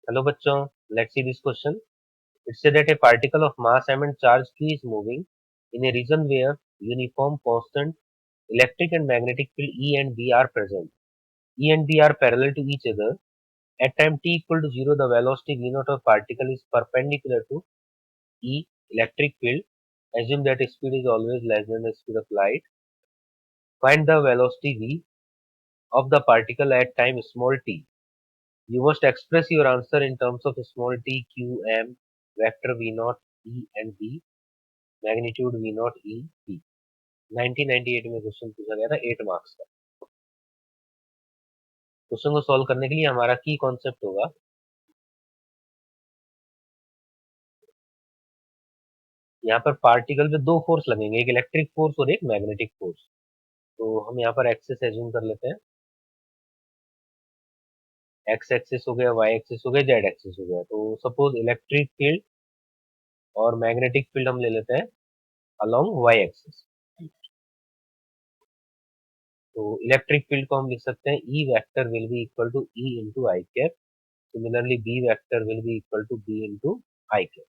Hello bachchon, let's see this question. It said that a particle of mass m and charge q is moving in a region where uniform constant electric and magnetic field E and B are present. E and B are parallel to each other. At time t equal to 0, the velocity v naught of particle is perpendicular to E electric field. Assume that speed is always less than the speed of light. Find the velocity v of the particle at time small t. You must express your answer in terms of small t, q, m, vector v naught, E and B, magnitude V naught E P 1998 में question पूछा गया था 8 marks का। Question को solve करने के लिए हमारा की कॉन्सेप्ट होगा यहाँ पर पार्टिकल पे दो फोर्स लगेंगे, एक इलेक्ट्रिक फोर्स और एक मैग्नेटिक फोर्स। तो हम यहाँ पर एक्सेस एज्यूम कर लेते हैं, एक्स एक्सिस हो गया, वाई एक्सिस हो गया, जेड एक्सिस हो गया। तो सपोज इलेक्ट्रिक फील्ड और मैग्नेटिक फील्ड हम ले लेते हैं अलोंग वाई एक्सिस। तो इलेक्ट्रिक फील्ड को हम लिख सकते हैं E vector will be equal to E into I cap. Similarly B vector will be equal to B into I cap.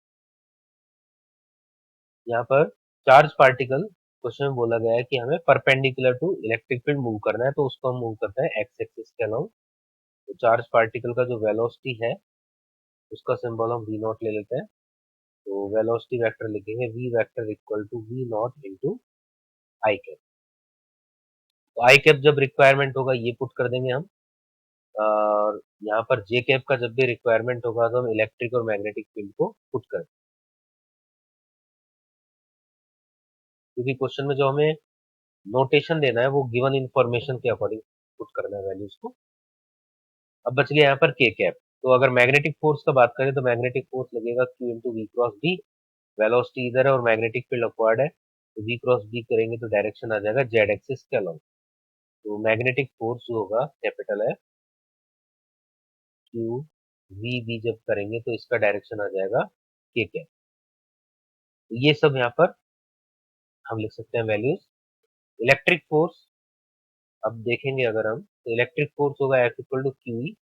यहाँ पर चार्ज पार्टिकल क्वेश्चन में बोला गया है कि हमें perpendicular to electric field move करना है, तो उसको हम मूव करते हैं एक्स एक्सिस के अलोंग। तो चार्ज पार्टिकल का जो वेलोसिटी है उसका सिंबल हम वी नॉट ले लेते हैं। तो वेलोसिटी वेक्टर लिखेंगे V vector equal to V naught into I cap. तो आई कैप जब रिक्वायरमेंट होगा ये पुट कर देंगे हम, और यहाँ पर जे कैप का जब भी रिक्वायरमेंट होगा तो हम इलेक्ट्रिक और मैग्नेटिक फील्ड को पुट कर, क्योंकि क्वेश्चन में जो हमें नोटेशन देना है वो गिवन इन्फॉर्मेशन के अकॉर्डिंग पुट करना है वैल्यूज को। अब बच गया यहाँ पर के कैप। तो अगर मैग्नेटिक फोर्स का बात करें तो मैग्नेटिक फोर्स लगेगा Q into V cross B. Velocity इधर है और मैग्नेटिक फील्ड अपवर्ड है, तो वी क्रॉस बी करेंगे तो डायरेक्शन आ जाएगा जेड एक्सिस के अलोंग। तो मैग्नेटिक फोर्स जो होगा कैपिटल है क्यू वी बी, जब करेंगे तो इसका डायरेक्शन आ जाएगा के कैप। तो ये सब यहाँ पर हम लिख सकते हैं वैल्यूज। इलेक्ट्रिक फोर्स अब देखेंगे अगर हम, तो इलेक्ट्रिक फोर्स होगा F equal to Q E,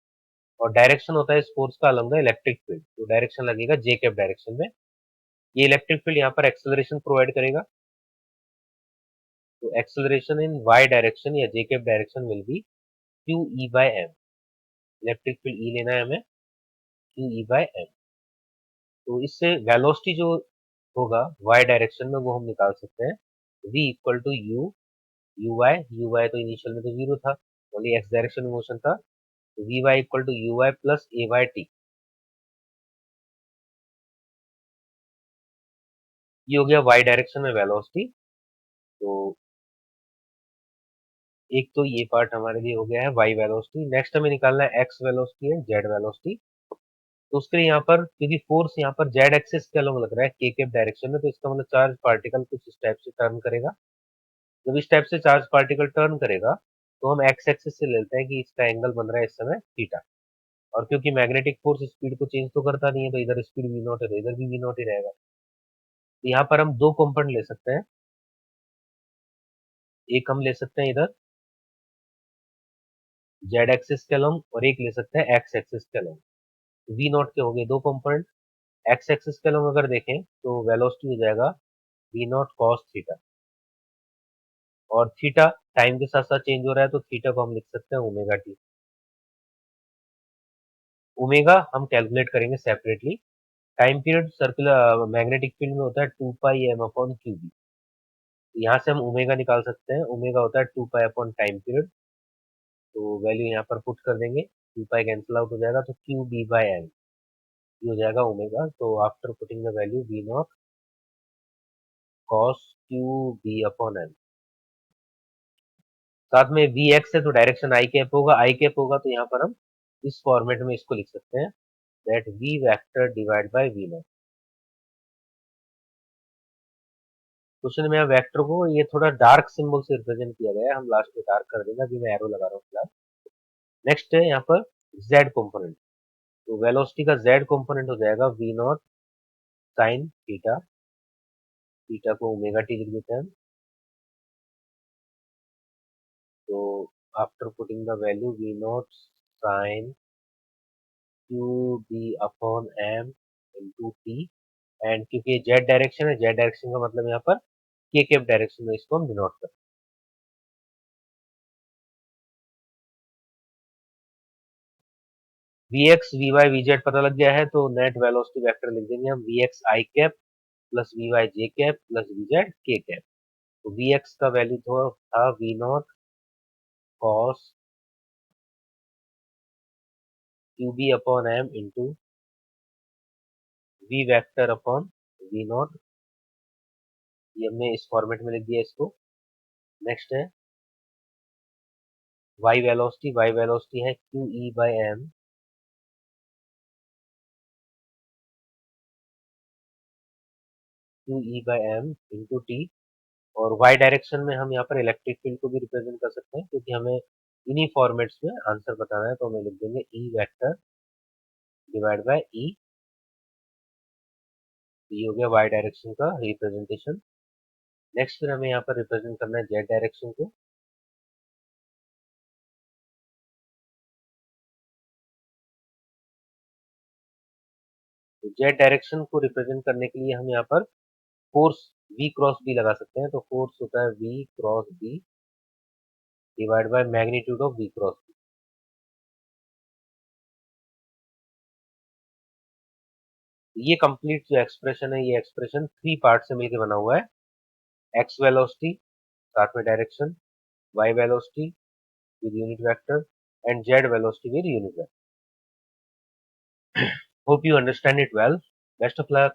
और डायरेक्शन होता है इस फोर्स का अलग इलेक्ट्रिक फील्ड, तो डायरेक्शन लगेगा जे कैप डायरेक्शन में। ये इलेक्ट्रिक फील्ड यहाँ पर एक्सेलरेशन प्रोवाइड करेगा, तो एक्सेलरेशन इन वाई डायरेक्शन या z cap direction will be q E by m. Electric field E लेना है हमें, क्यू ई बाय एम। तो इससे वेलोसिटी जो होगा वाई डायरेक्शन में वो हम निकाल सकते हैं, v equal to U U Y तो इनिशियल में तो जीरो था, ओनली एक्स डायरेक्शन में मोशन था, तो V Y equal to U Y plus A Y T. ये हो गया वाई डायरेक्शन में वेलोसिटी। तो एक तो ये पार्ट हमारे लिए हो गया है वाई वेलोसिटी। नेक्स्ट हमें निकालना है x velocity and Z velocity. तो उसके लिए यहाँ पर क्योंकि फोर्स यहाँ पर जेड एक्सिस के अलग लग रहा है के कैप डायरेक्शन में, तो इसका मतलब चार्ज पार्टिकल कुछ इस टाइप से टर्न करेगा। जब इस टाइप से चार्ज पार्टिकल टर्न करेगा तो हम एक्स एक्सिस से लेते हैं कि इसका एंगल बन रहा है इस समय थीटा। और क्योंकि मैग्नेटिक फोर्स स्पीड को चेंज तो करता नहीं है, तो इधर स्पीड वी नॉट है तो इधर भी वी नॉट ही रहेगा। तो यहाँ पर हम दो कंपोनेंट ले सकते हैं, एक हम ले सकते हैं इधर जेड एक्सिस के अलॉन्ग और एक ले सकते हैं एक्स एक्सिस के अलॉन्ग। वी नॉट के हो गए दो कंपोनेंट। एक्स एक्सिस के अलॉन्ग अगर देखें तो वेलोसिटी हो जाएगा वी नॉट कॉस थीटा, और थीटा टाइम के साथ साथ चेंज हो रहा है तो थीटा को हम लिख सकते हैं ओमेगा टी। ओमेगा हम कैलकुलेट करेंगे separately. Time period circular magnetic field में होता है 2 पाई एम अपॉन क्यू बी। यहाँ से हम ओमेगा निकाल सकते हैं, ओमेगा होता है 2 पाई अपॉन टाइम पीरियड। तो वैल्यू यहाँ पर पुट कर देंगे, 2 पाई कैंसिल आउट हो जाएगा, तो क्यू बी बाई एम ये हो जाएगा ओमेगा। तो after putting the value V naught cos Q B upon M, साथ में वी एक्स है तो डायरेक्शन आई कैप होगा, आई कैप होगा तो यहाँ पर हम इस फॉर्मेट में इसको लिख सकते हैं, that V vector divide by V naught. Question में वेक्टर को ये थोड़ा डार्क सिंबल से रिप्रेजेंट किया गया है, हम लास्ट में डार्क कर देंगे, अभी मैं एरो लगा रहा हूँ फिलहाल। नेक्स्ट है यहाँ पर जेड कंपोनेंट। तो वेलोसिटी का जेड कंपोनेंट हो जाएगा V naught sine theta, theta को ओमेगा टी लिख देते हैं हम। तो after putting the value V naught sine Q b upon m into t, and क्योंकि ये जेड डायरेक्शन है, जेड डायरेक्शन का मतलब यहाँ पर के कैप डायरेक्शन में इसको हम डिनोट करते हैं। V X V Y V Z पता लग गया है, तो नेट वेलोसिटी वेक्टर लिख देंगे हम V X I cap plus V Y J cap plus V Z K cap. तो वी एक्स का वैल्यू तो था V naught cos Q B upon M into V vector upon V naught, ये हमने इस फॉर्मेट में लिख दिया इसको। नेक्स्ट है वाई वेलोसिटी है Q E by M, Q E by M into T, और वाई डायरेक्शन में हम यहाँ पर इलेक्ट्रिक फील्ड को भी रिप्रेजेंट कर सकते हैं, क्योंकि हमें इन्हीं फॉर्मेट्स में आंसर बताना है, तो हमें लिख देंगे ई वेक्टर डिवाइड बाय ई। ये हो गया वाई डायरेक्शन का रिप्रेजेंटेशन। नेक्स्ट फिर हमें यहाँ पर रिप्रेजेंट करना है जेड डायरेक्शन को। तो जेड डायरेक्शन को रिप्रेजेंट करने के लिए हम यहाँ पर फोर्स वी क्रॉस बी लगा सकते हैं। तो फोर्स होता है V cross B divide by magnitude of V cross B. ये कंप्लीट जो एक्सप्रेशन है, ये एक्सप्रेशन थ्री पार्ट से मिलकर बना हुआ है। एक्स वेलोसिटी साथ में direction, Y velocity with unit vector and z velocity with unit vector. Hope you understand it well. Best of luck.